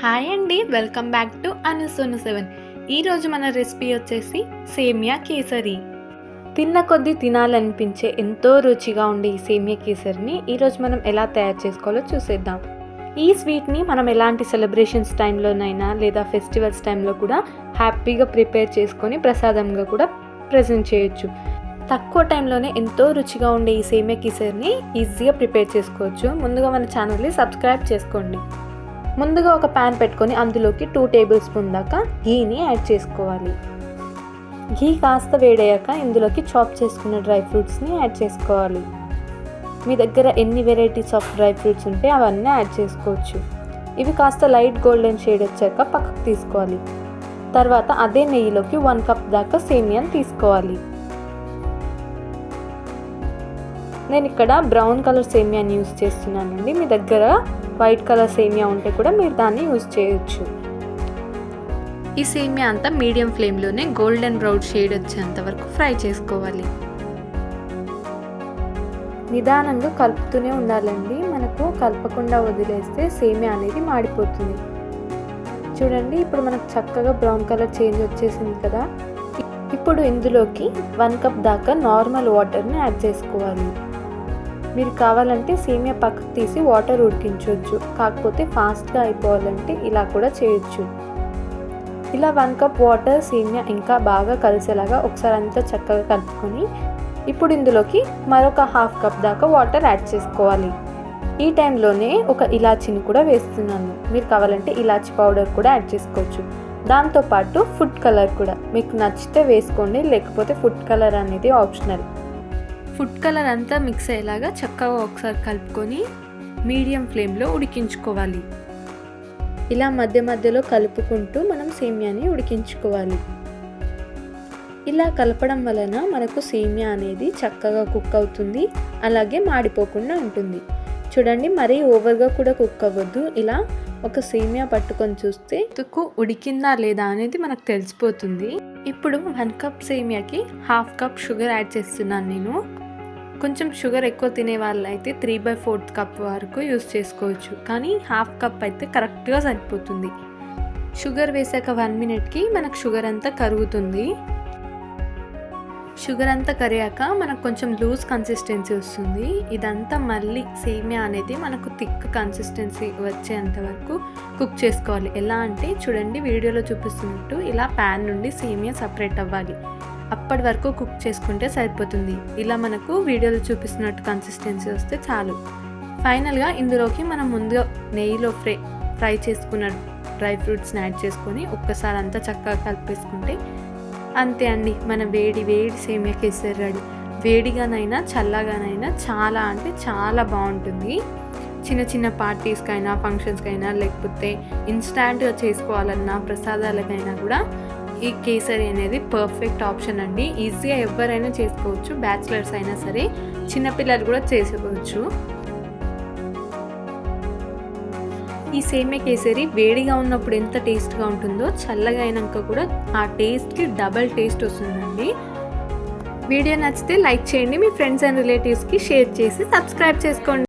Hi అండి, welcome back to అను7. ఈరోజు మన రెసిపీ వచ్చేసి సేమియా కేసరి. తిన్న కొద్దీ తినాలనిపించే ఎంతో రుచిగా ఉండే ఈ సేమియా కేసరిని ఈరోజు మనం ఎలా తయారు చేసుకోవాలో చూసేద్దాం. ఈ స్వీట్ని మనం ఎలాంటి సెలబ్రేషన్స్ టైంలోనైనా లేదా ఫెస్టివల్స్ టైంలో కూడా హ్యాపీగా ప్రిపేర్ చేసుకొని ప్రసాదంగా కూడా ప్రజెంట్ చేయొచ్చు. తక్కువ టైంలోనే ఎంతో రుచిగా ఉండే ఈ సేమియా కేసరిని ఈజీగా ప్రిపేర్ చేసుకోవచ్చు. ముందుగా మన ఛానల్ని సబ్స్క్రైబ్ చేసుకోండి. ముందుగా ఒక ప్యాన్ పెట్టుకొని అందులోకి 2 టేబుల్ స్పూన్ దాకా ఘీని యాడ్ చేసుకోవాలి. ఘీ కాస్త వేడయ్యాక ఇందులోకి చాప్ చేసుకున్న డ్రై ఫ్రూట్స్ని యాడ్ చేసుకోవాలి. మీ దగ్గర ఎన్ని వెరైటీస్ ఆఫ్ డ్రై ఫ్రూట్స్ ఉంటే అవన్నీ యాడ్ చేసుకోవచ్చు. ఇవి కాస్త లైట్ గోల్డెన్ షేడ్ వచ్చాక పక్కకు తీసుకోవాలి. తర్వాత అదే నెయ్యిలోకి 1 కప్ దాకా సేమియాని తీసుకోవాలి. నేను ఇక్కడ బ్రౌన్ కలర్ సేమియాని యూజ్ చేస్తున్నానండి. మీ దగ్గర వైట్ కలర్ సేమియా ఉంటే కూడా మీరు దాన్ని యూజ్ చేయొచ్చు. ఈ సేమియా అంతా మీడియం ఫ్లేమ్లోనే గోల్డెన్ బ్రౌన్ షేడ్ వచ్చేంత వరకు ఫ్రై చేసుకోవాలి. నిదానంగా కలుపుతూనే ఉండాలండి. మనకు కలపకుండా వదిలేస్తే సేమియా అనేది మాడిపోతుంది. చూడండి, ఇప్పుడు మనకు చక్కగా బ్రౌన్ కలర్ చేంజ్ వచ్చేసింది కదా. ఇప్పుడు ఇందులోకి 1 కప్ దాకా నార్మల్ వాటర్ని యాడ్ చేసుకోవాలి. మీరు కావాలంటే సేమియా పక్కకు తీసి వాటర్ ఉడికించవచ్చు. కాకపోతే ఫాస్ట్గా అయిపోవాలంటే ఇలా కూడా చేయొచ్చు. ఇలా 1 కప్ వాటర్ సేమియా ఇంకా బాగా కలిసేలాగా ఒకసారి అంతా చక్కగా కలుపుకొని ఇప్పుడు ఇందులోకి మరొక 1/2 కప్ దాకా వాటర్ యాడ్ చేసుకోవాలి. ఈ టైంలోనే ఒక ఇలాచీని కూడా వేస్తున్నాను. మీరు కావాలంటే ఇలాచీ పౌడర్ కూడా యాడ్ చేసుకోవచ్చు. దాంతోపాటు ఫుడ్ కలర్ కూడా మీకు నచ్చితే వేసుకోండి, లేకపోతే ఫుడ్ కలర్ అనేది ఆప్షనల్. ఫుడ్ కలర్ అంతా మిక్స్ అయ్యేలాగా చక్కగా ఒకసారి కలుపుకొని మీడియం ఫ్లేమ్లో ఉడికించుకోవాలి. ఇలా మధ్య మధ్యలో కలుపుకుంటూ మనం సేమియాని ఉడికించుకోవాలి. ఇలా కలపడం వలన మనకు సేమియా అనేది చక్కగా కుక్ అవుతుంది, అలాగే మాడిపోకుండా ఉంటుంది. చూడండి, మరీ ఓవర్గా కూడా కుక్ అవ్వద్దు. ఇలా ఒక సేమియా పట్టుకొని చూస్తే ఉడికిందా లేదా అనేది మనకు తెలిసిపోతుంది. ఇప్పుడు 1 కప్ సేమియాకి 1/2 కప్ షుగర్ యాడ్ చేస్తున్నాను నేను. కొంచెం షుగర్ ఎక్కువ తినే వాళ్ళు అయితే 3/4 కప్ వరకు యూస్ చేసుకోవచ్చు, కానీ 1/2 కప్ అయితే కరెక్ట్గా సరిపోతుంది. షుగర్ వేసాక 1 మినిట్కి మనకు షుగర్ అంతా కరుగుతుంది. షుగర్ అంతా కరిగాక మనకు కొంచెం లూజ్ కన్సిస్టెన్సీ వస్తుంది. ఇదంతా మళ్ళీ సేమియా అనేది మనకు థిక్ కన్సిస్టెన్సీ వచ్చేంత వరకు కుక్ చేసుకోవాలి. ఎలా అంటే చూడండి, వీడియోలో చూపిస్తున్నట్టు ఇలా ప్యాన్ నుండి సేమియా సపరేట్ అవ్వాలి. అప్పటి వరకు కుక్ చేసుకుంటే సరిపోతుంది. ఇలా మనకు వీడియోలో చూపిస్తున్నట్టు కన్సిస్టెన్సీ వస్తే చాలు. ఫైనల్గా ఇందులోకి మనం ముందుగా నెయ్యిలో ఫ్రై చేసుకున్న డ్రై ఫ్రూట్స్ని యాడ్ చేసుకొని ఒక్కసారి అంతా చక్కగా కలిపేసుకుంటే అంతే అండి, మన వేడి వేడి సేమియా కేసరి రెడీ. వేడిగానైనా చల్లగానైనా చాలా అంటే చాలా బాగుంటుంది. చిన్న చిన్న పార్టీస్కైనా ఫంక్షన్స్కైనా లేకపోతే ఇన్స్టాంట్గా చేసుకోవాలన్నా ప్రసాదాలకైనా కూడా ఈ కేసరి అనేది పర్ఫెక్ట్ ఆప్షన్ అండి. ఈజీగా ఎవరైనా చేసుకోవచ్చు, బ్యాచిలర్స్ అయినా సరే, చిన్నపిల్లలు కూడా చేసుకోవచ్చు. ఈ సేమియా కేసరి వేడిగా ఉన్నప్పుడు ఎంత టేస్ట్గా ఉంటుందో చల్లగా అయినాక కూడా ఆ టేస్ట్కి డబల్ టేస్ట్ వస్తుందండి. వీడియో నచ్చితే లైక్ చేయండి, మీ ఫ్రెండ్స్ అండ్ రిలేటివ్స్కి షేర్ చేసి సబ్స్క్రైబ్ చేసుకోండి.